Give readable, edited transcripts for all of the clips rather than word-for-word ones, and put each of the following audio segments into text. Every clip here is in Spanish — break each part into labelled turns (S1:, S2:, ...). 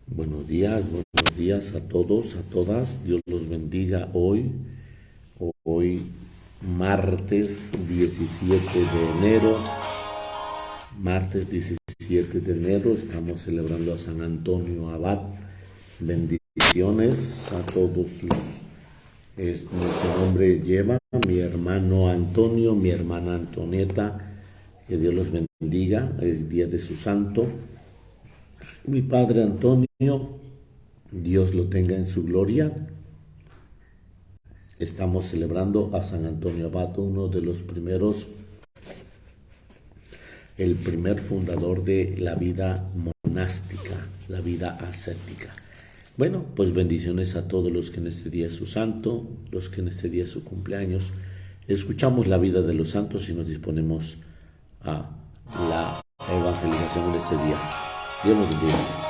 S1: Buenos días a todos, a todas. Dios los bendiga hoy martes 17 de enero. Martes 17 de enero estamos celebrando a San Antonio Abad. Bendiciones a todos nuestro nombre lleva mi hermano Antonio, mi hermana Antonieta. Que Dios los bendiga. Es día de su santo. Mi padre Antonio, Dios lo tenga en su gloria. Estamos celebrando a San Antonio Abad, uno de los primeros, el primer fundador de la vida monástica, la vida ascética. Bueno, pues bendiciones a todos los que en este día es su santo, los que en este día es su cumpleaños. Escuchamos la vida de los santos y nos disponemos a la evangelización en este día. Dios los bendiga.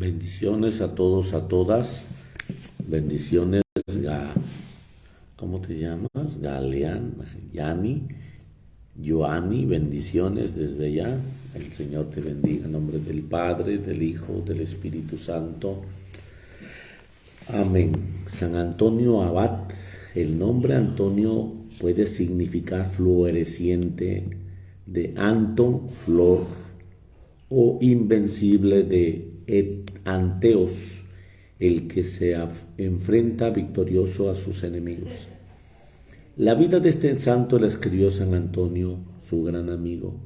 S1: Bendiciones a todos, a todas. Bendiciones, ¿cómo te llamas? Yani, Joani, bendiciones desde allá. El Señor te bendiga en nombre del Padre, del Hijo, del Espíritu Santo. Amén. San Antonio Abad. El nombre Antonio puede significar floreciente, de Anton, flor, o invencible, de Anteos, el que se enfrenta victorioso a sus enemigos. La vida de este santo la escribió San Antonio, su gran amigo.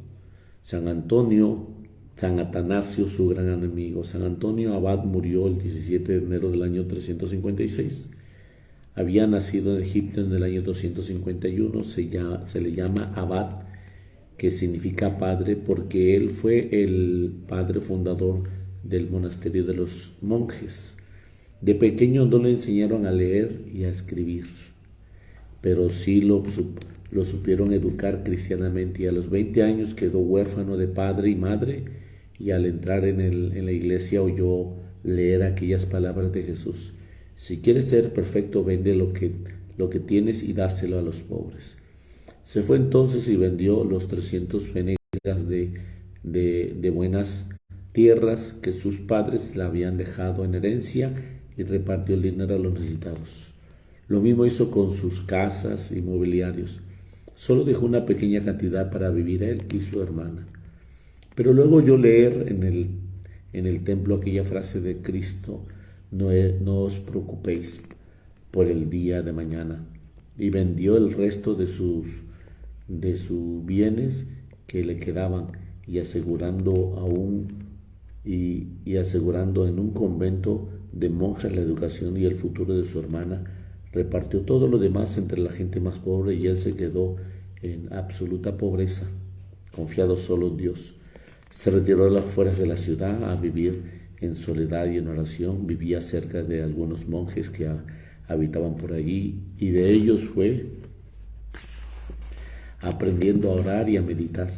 S1: San Atanasio, su gran enemigo. San Antonio Abad murió el 17 de enero del año 356. Había nacido en Egipto en el año 251. Se le llama Abad, que significa padre, porque él fue el padre fundador del monasterio de los monjes. De pequeño no le enseñaron a leer y a escribir, pero sí lo supieron educar cristianamente, y a los 20 años quedó huérfano de padre y madre, y al entrar en la iglesia oyó leer aquellas palabras de Jesús: si quieres ser perfecto, vende lo que tienes y dáselo a los pobres. Se fue entonces y vendió los 300 fenegas de buenas tierras que sus padres le habían dejado en herencia, y repartió el dinero a los necesitados. Lo mismo hizo con sus casas y mobiliarios. Solo dejó una pequeña cantidad para vivir él y su hermana. Pero luego oyó leer en el templo aquella frase de Cristo: no os preocupéis por el día de mañana. Y vendió el resto de sus bienes que le quedaban, y asegurando en un convento de monjas la educación y el futuro de su hermana, repartió todo lo demás entre la gente más pobre, y él se quedó en absoluta pobreza, confiado solo en Dios. Se retiró a las afueras de la ciudad a vivir en soledad y en oración. Vivía cerca de algunos monjes que habitaban por allí, y de ellos fue aprendiendo a orar y a meditar.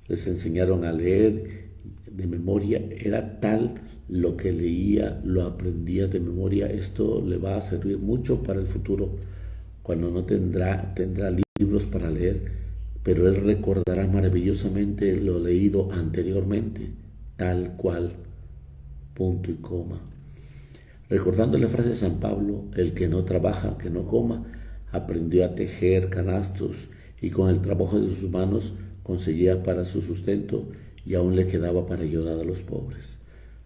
S1: Les enseñaron a leer de memoria. Era tal lo que leía, lo aprendía de memoria. Esto le va a servir mucho para el futuro, cuando no tendrá libros para leer, pero él recordará maravillosamente lo leído anteriormente, tal cual, punto y coma. Recordando la frase de San Pablo: el que no trabaja, que no coma. Aprendió a tejer canastos, y con el trabajo de sus manos conseguía para su sustento, y aún le quedaba para ayudar a los pobres.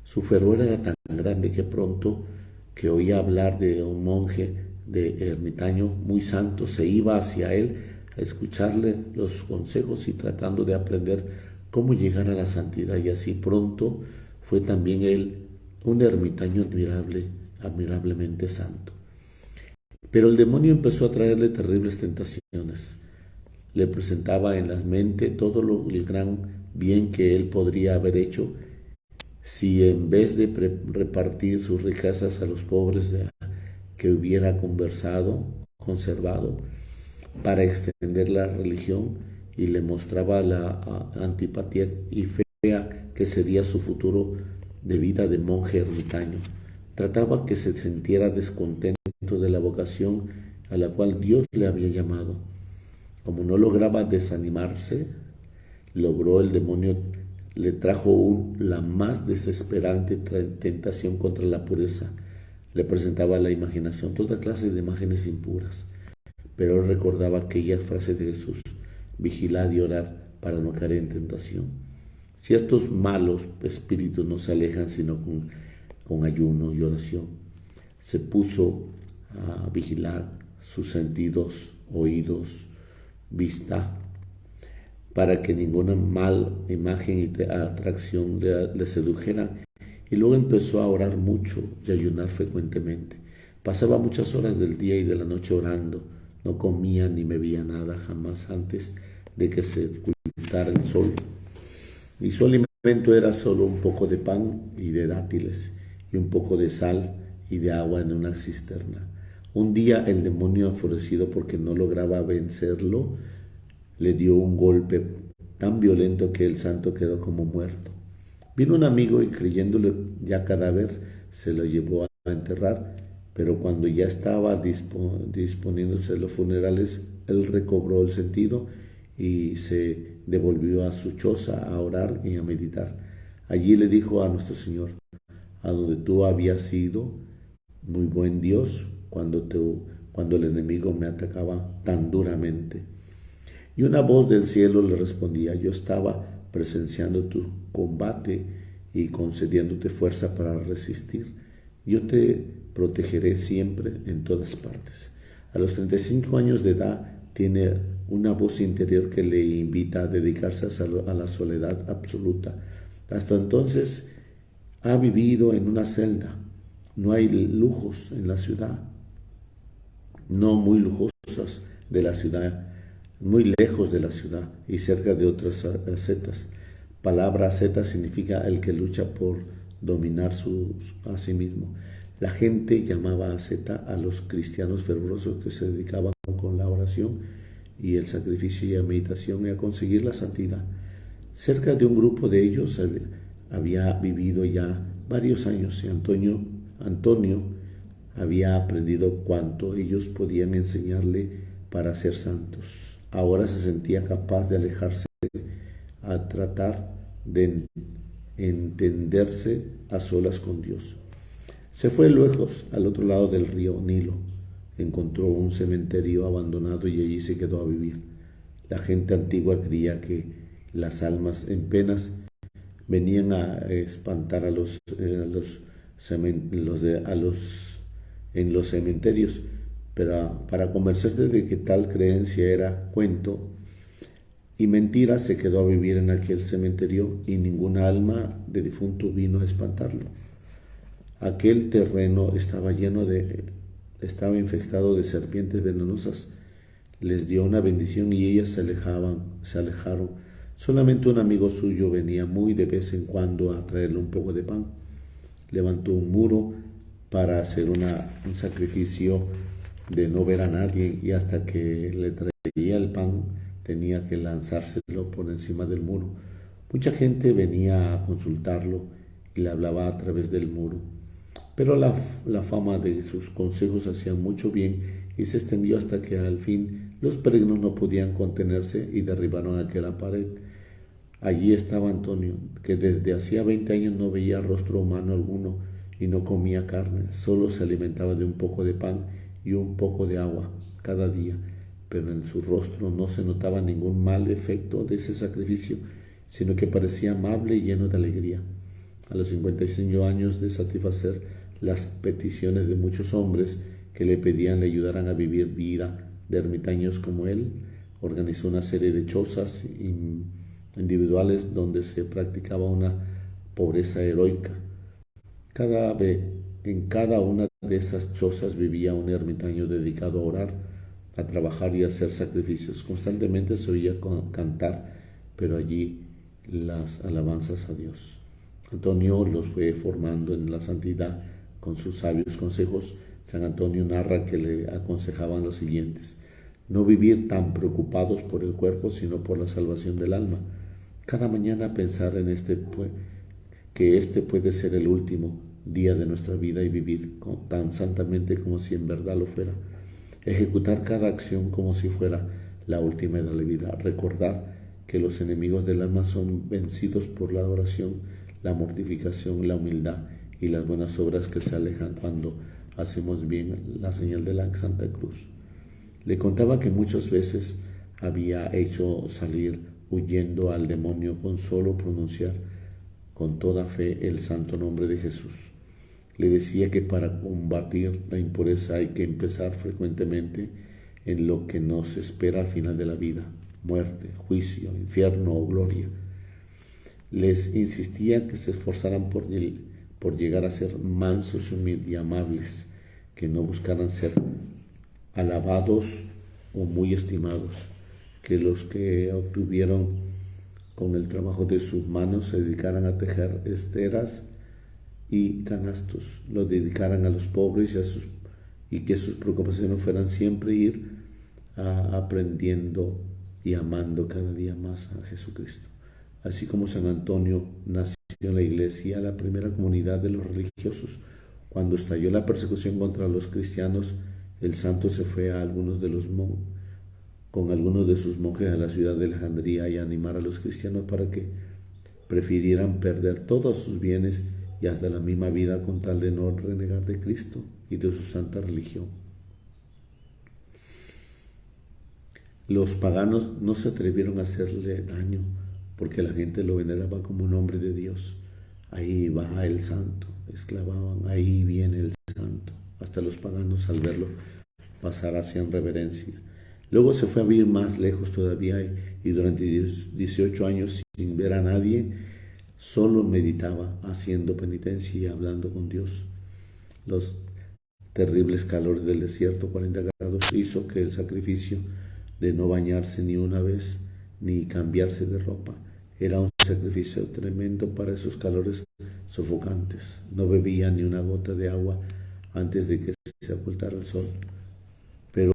S1: Su fervor era tan grande que pronto que oía hablar de un monje de ermitaño muy santo, se iba hacia él a escucharle los consejos y tratando de aprender cómo llegar a la santidad, y así pronto fue también él un ermitaño admirablemente santo. Pero el demonio empezó a traerle terribles tentaciones. Le presentaba en la mente todo el gran bien que él podría haber hecho si, en vez de repartir sus riquezas a los pobres, que hubiera conservado para extender la religión, y le mostraba la antipatía y fea que sería su futuro de vida de monje ermitaño. Trataba que se sintiera descontento de la vocación a la cual Dios le había llamado. Como no lograba desanimarse, el demonio le trajo la más desesperante tentación contra la pureza. Le presentaba a la imaginación toda clase de imágenes impuras, pero él recordaba aquella frase de Jesús: vigilad y orad para no caer en tentación. Ciertos malos espíritus no se alejan sino con ayuno y oración. Se puso a vigilar sus sentidos, oídos, vista, para que ninguna mal imagen y atracción le sedujera. Y luego empezó a orar mucho y ayunar frecuentemente. Pasaba muchas horas del día y de la noche orando. No comía ni bebía nada jamás antes de que se ocultara el sol. Y su alimento era solo un poco de pan y de dátiles, y un poco de sal y de agua en una cisterna. Un día el demonio, enfurecido porque no lograba vencerlo, le dio un golpe tan violento que el santo quedó como muerto. Vino un amigo y, creyéndole ya cadáver, se lo llevó a enterrar, pero cuando ya estaba disponiéndose los funerales, él recobró el sentido y se devolvió a su choza a orar y a meditar. Allí le dijo a nuestro Señor: a donde tú habías ido, muy buen Dios, cuando el enemigo me atacaba tan duramente. Y una voz del cielo le respondía: yo estaba presenciando tu combate y concediéndote fuerza para resistir. Yo te protegeré siempre en todas partes. A los 35 años de edad tiene una voz interior que le invita a dedicarse a la soledad absoluta. Hasta entonces ha vivido en una celda. No hay lujos en la ciudad, no muy lujosos de la ciudad, muy lejos de la ciudad y cerca de otras ascetas. Palabra asceta significa el que lucha por dominar a sí mismo. La gente llamaba asceta a los cristianos fervorosos que se dedicaban con la oración y el sacrificio y la meditación y a conseguir la santidad. Cerca de un grupo de ellos había vivido ya varios años y Antonio había aprendido cuanto ellos podían enseñarle para ser santos. Ahora se sentía capaz de alejarse a tratar de entenderse a solas con Dios. Se fue lejos, al otro lado del río Nilo. Encontró un cementerio abandonado y allí se quedó a vivir. La gente antigua creía que las almas en penas venían a espantar en los cementerios, pero para convencerse de que tal creencia era cuento y mentira, se quedó a vivir en aquel cementerio y ninguna alma de difunto vino a espantarlo. Aquel terreno estaba infectado de serpientes venenosas. Les dio una bendición y ellas se alejaron. Solamente un amigo suyo venía muy de vez en cuando a traerle un poco de pan. Levantó un muro para hacer un sacrificio de no ver a nadie, y hasta que le traía el pan tenía que lanzárselo por encima del muro. Mucha gente venía a consultarlo y le hablaba a través del muro. Pero la fama de sus consejos hacía mucho bien y se extendió hasta que al fin los peregrinos no podían contenerse y derribaron aquella pared. Allí estaba Antonio, que desde hacía 20 años no veía rostro humano alguno y no comía carne, solo se alimentaba de un poco de pan y un poco de agua cada día, pero en su rostro no se notaba ningún mal efecto de ese sacrificio, sino que parecía amable y lleno de alegría. A los 55 años de satisfacer las peticiones de muchos hombres que le pedían le ayudaran a vivir vida de ermitaños como él, organizó una serie de chozas individuales donde se practicaba una pobreza heroica. En cada una de esas chozas vivía un ermitaño dedicado a orar, a trabajar y a hacer sacrificios. Constantemente se oía cantar, pero allí las alabanzas a Dios. Antonio los fue formando en la santidad con sus sabios consejos. San Antonio narra que le aconsejaban los siguientes: no vivir tan preocupados por el cuerpo, sino por la salvación del alma. Cada mañana pensar en que este puede ser el último día de nuestra vida y vivir tan santamente como si en verdad lo fuera. Ejecutar cada acción como si fuera la última de la vida. Recordar que los enemigos del alma son vencidos por la oración, la mortificación, la humildad y las buenas obras que se alejan cuando hacemos bien la señal de la Santa Cruz. Le contaba que muchas veces había hecho salir huyendo al demonio con solo pronunciar con toda fe el santo nombre de Jesús. Le decía que para combatir la impureza hay que empezar frecuentemente en lo que nos espera al final de la vida: muerte, juicio, infierno o gloria. Les insistía que se esforzaran por llegar a ser mansos y amables, que no buscaran ser alabados o muy estimados, que los que obtuvieron con el trabajo de sus manos se dedicaran a tejer esteras y canastos, lo dedicaran a los pobres y que sus preocupaciones fueran siempre ir aprendiendo y amando cada día más a Jesucristo. Así como San Antonio nació en la iglesia, la primera comunidad de los religiosos. Cuando estalló la persecución contra los cristianos, el santo se fue a algunos de los con algunos de sus monjes a la ciudad de Alejandría y animar a los cristianos para que prefirieran perder todos sus bienes y hasta la misma vida con tal de no renegar de Cristo y de su santa religión. Los paganos no se atrevieron a hacerle daño porque la gente lo veneraba como un hombre de Dios. Ahí va el santo, exclamaban, ahí viene el santo. Hasta los paganos al verlo pasar hacían reverencia. Luego se fue a vivir más lejos todavía y durante 18 años sin ver a nadie, solo meditaba haciendo penitencia y hablando con Dios. Los terribles calores del desierto, 40 grados, hizo que el sacrificio de no bañarse ni una vez ni cambiarse de ropa era un sacrificio tremendo para esos calores sofocantes. No bebía ni una gota de agua antes de que se ocultara el sol. Pero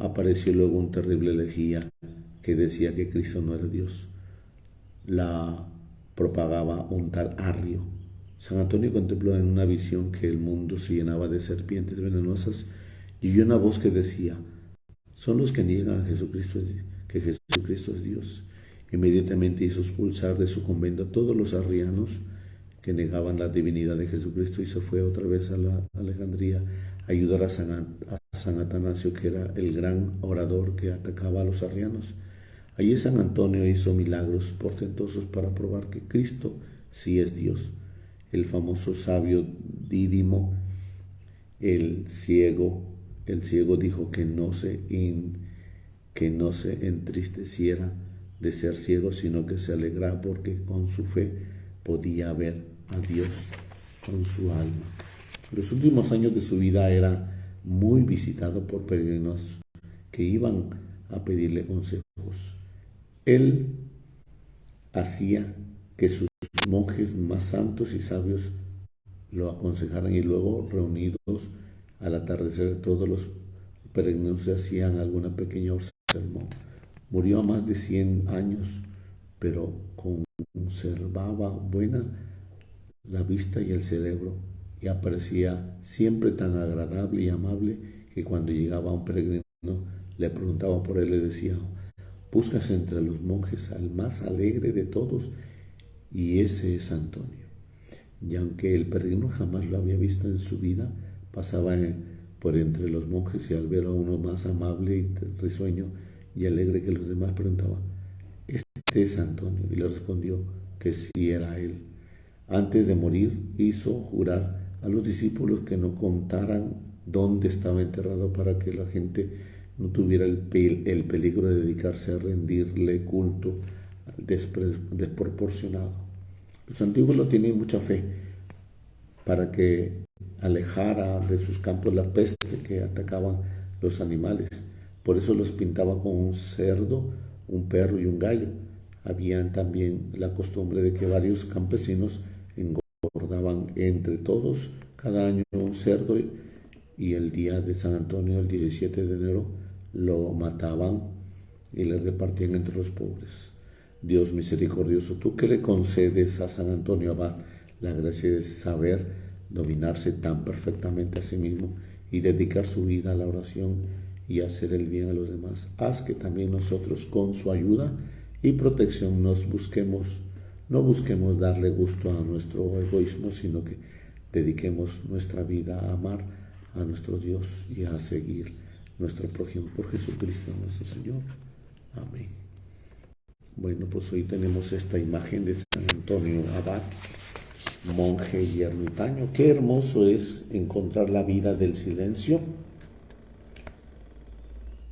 S1: apareció luego un terrible herejía que decía que Cristo no era Dios. La propagaba un tal Arrio. San Antonio contempló en una visión que el mundo se llenaba de serpientes venenosas y oyó una voz que decía: son los que niegan a Jesucristo, que Jesucristo es Dios. Inmediatamente hizo expulsar de su convento a todos los arrianos que negaban la divinidad de Jesucristo y se fue otra vez a la Alejandría a ayudar a San Atanasio, que era el gran orador que atacaba a los arrianos. Allí San Antonio hizo milagros portentosos para probar que Cristo sí es Dios. El famoso sabio Dídimo, el ciego dijo que no se entristeciera de ser ciego, sino que se alegraba porque con su fe podía ver a Dios con su alma. Los últimos años de su vida era muy visitado por peregrinos que iban a pedirle consejos. Él hacía que sus monjes más santos y sabios lo aconsejaran y luego, reunidos al atardecer, todos los peregrinos hacían alguna pequeña sermón. Murió a más de 100 años, pero conservaba buena la vista y el cerebro, y aparecía siempre tan agradable y amable que cuando llegaba un peregrino le preguntaba por él, le decía: buscas entre los monjes al más alegre de todos, y ese es Antonio. Y aunque el peregrino jamás lo había visto en su vida, pasaba por entre los monjes y al ver a uno más amable y risueño y alegre que los demás, preguntaba: ¿este es Antonio? Y le respondió que sí era él. Antes de morir hizo jurar a los discípulos que no contaran dónde estaba enterrado para que la gente no tuviera el peligro de dedicarse a rendirle culto desproporcionado. Los antiguos no tenían mucha fe para que alejara de sus campos la peste que atacaban los animales. Por eso los pintaban con un cerdo, un perro y un gallo. Habían también la costumbre de que varios campesinos engordaban entre todos cada año un cerdo, y el día de San Antonio, el 17 de enero, lo mataban y le repartían entre los pobres. Dios misericordioso, tú que le concedes a San Antonio Abad la gracia de saber dominarse tan perfectamente a sí mismo y dedicar su vida a la oración y hacer el bien a los demás, haz que también nosotros, con su ayuda y protección, no busquemos darle gusto a nuestro egoísmo, sino que dediquemos nuestra vida a amar a nuestro Dios y a seguir nuestro prójimo por Jesucristo nuestro Señor. Amén. Bueno, pues hoy tenemos esta imagen de San Antonio Abad, monje y ermitaño. Qué hermoso es encontrar la vida del silencio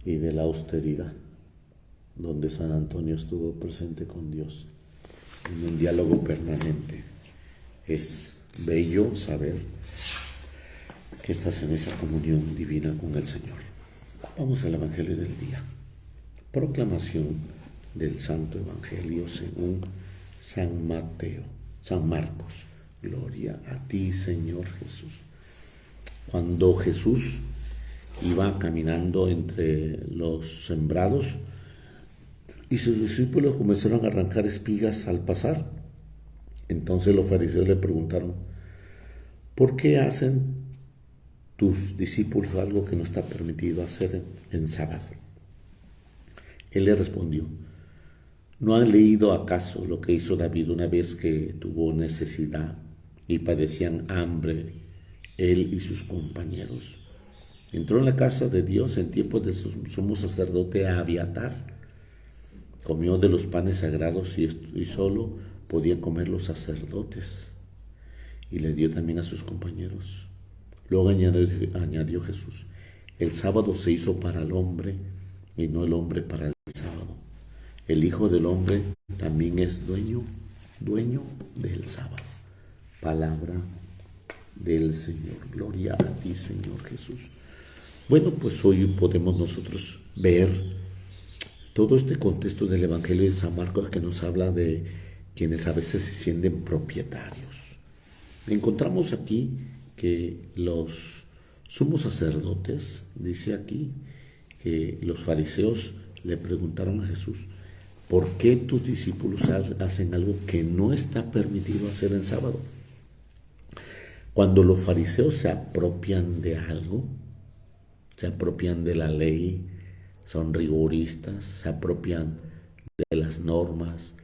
S1: y de la austeridad, donde San Antonio estuvo presente con Dios en un diálogo permanente. Es bello saber que estás en esa comunión divina con el Señor. Vamos al Evangelio del día. Proclamación del Santo Evangelio según San Marcos. Gloria a ti, Señor Jesús. Cuando Jesús iba caminando entre los sembrados y sus discípulos comenzaron a arrancar espigas al pasar, entonces los fariseos le preguntaron: ¿por qué hacen tus discípulos algo que no está permitido hacer en sábado? Él le respondió: ¿no han leído acaso lo que hizo David una vez que tuvo necesidad y padecían hambre él y sus compañeros? Entró en la casa de Dios en tiempo de su sumo sacerdote Abiatar. Comió de los panes sagrados y solo podían comer los sacerdotes. Y le dio también a sus compañeros. Luego añadió Jesús: el sábado se hizo para el hombre y no el hombre para el sábado. El Hijo del Hombre también es dueño del sábado. Palabra del Señor. Gloria a ti, Señor Jesús. Bueno, pues hoy podemos nosotros ver todo este contexto del Evangelio de San Marcos, que nos habla de quienes a veces se sienten propietarios. Encontramos aquí que los sumos sacerdotes, dice aquí, que los fariseos le preguntaron a Jesús: ¿por qué tus discípulos hacen algo que no está permitido hacer en sábado? Cuando los fariseos se apropian de algo, se apropian de la ley, son rigoristas, se apropian de las normas,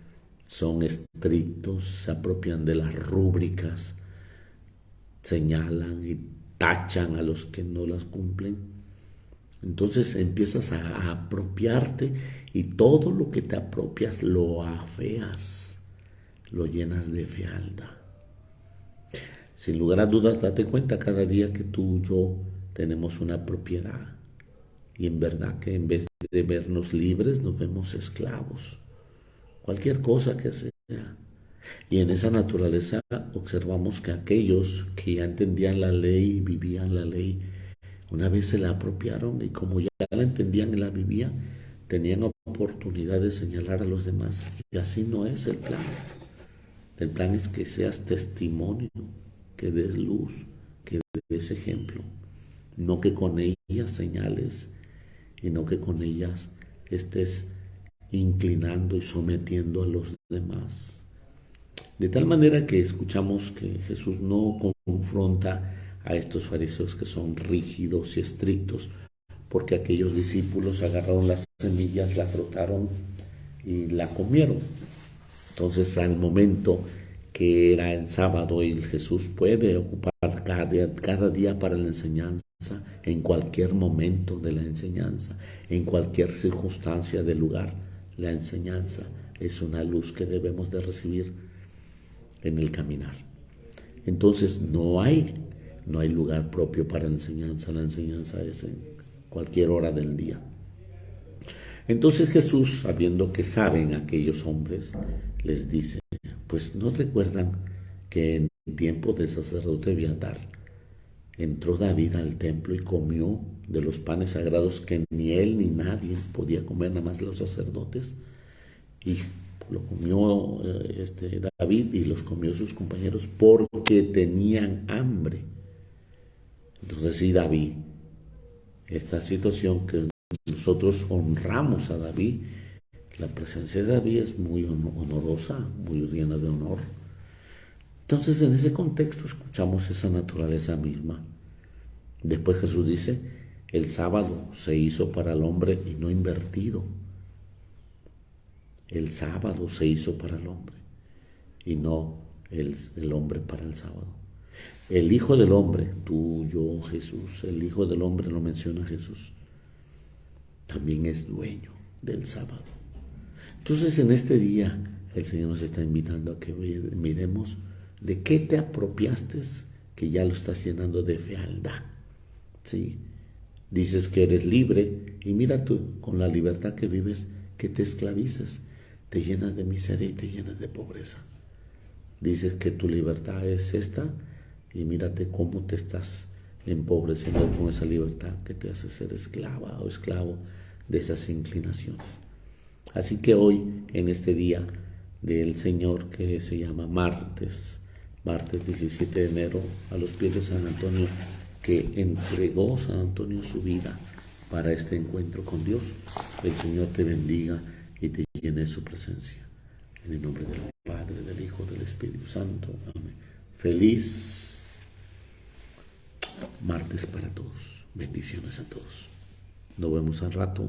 S1: son estrictos, se apropian de las rúbricas, señalan y tachan a los que no las cumplen. Entonces empiezas a apropiarte, y todo lo que te apropias lo afeas, lo llenas de fealdad. Sin lugar a dudas, date cuenta cada día que tú y yo tenemos una propiedad, y en verdad que en vez de vernos libres nos vemos esclavos, cualquier cosa que sea. Y en esa naturaleza observamos que aquellos que ya entendían la ley y vivían la ley, una vez se la apropiaron, y como ya la entendían y la vivían, tenían oportunidad de señalar a los demás. Y así no es el plan. El plan es que seas testimonio, que des luz, que des ejemplo. No que con ellas señales, y no que con ellas estés inclinando y sometiendo a los demás. De tal manera que escuchamos que Jesús no confronta a estos fariseos que son rígidos y estrictos, porque aquellos discípulos agarraron las semillas, la frotaron y la comieron. Entonces, al momento que era en sábado, y Jesús puede ocupar cada día para la enseñanza, en cualquier momento de la enseñanza, en cualquier circunstancia del lugar, la enseñanza es una luz que debemos de recibir en el caminar. Entonces no hay lugar propio para la enseñanza es en cualquier hora del día. Entonces Jesús, sabiendo que saben aquellos hombres, les dice: pues no recuerdan que en tiempo del sacerdote Abiatar entró David al templo y comió de los panes sagrados que ni él ni nadie podía comer, nada más los sacerdotes, y lo comió David y los comió sus compañeros porque tenían hambre. Entonces sí, David, esta situación que nosotros honramos a David, la presencia de David es muy honorosa, muy llena de honor. Entonces, en ese contexto escuchamos esa naturaleza misma. Después Jesús dice: el sábado se hizo para el hombre y no invertido. El sábado se hizo para el hombre y no el hombre para el sábado. El Hijo del Hombre, tú, yo, Jesús, el Hijo del Hombre, lo menciona Jesús, también es dueño del sábado. Entonces, en este día el Señor nos está invitando a que miremos de qué te apropiaste, que ya lo estás llenando de fealdad. ¿Sí? Dices que eres libre, y mira tú, con la libertad que vives, que te esclavizas, te llenas de miseria y te llenas de pobreza. Dices que tu libertad es esta, y mírate cómo te estás empobreciendo con esa libertad que te hace ser esclava o esclavo de esas inclinaciones. Así que hoy, en este día del Señor, que se llama martes 17 de enero, a los pies de San Antonio, que entregó San Antonio su vida para este encuentro con Dios, el Señor te bendiga y te llene de su presencia. En el nombre del Padre, del Hijo, del Espíritu Santo. Amén. Feliz martes para todos. Bendiciones a todos. Nos vemos al rato.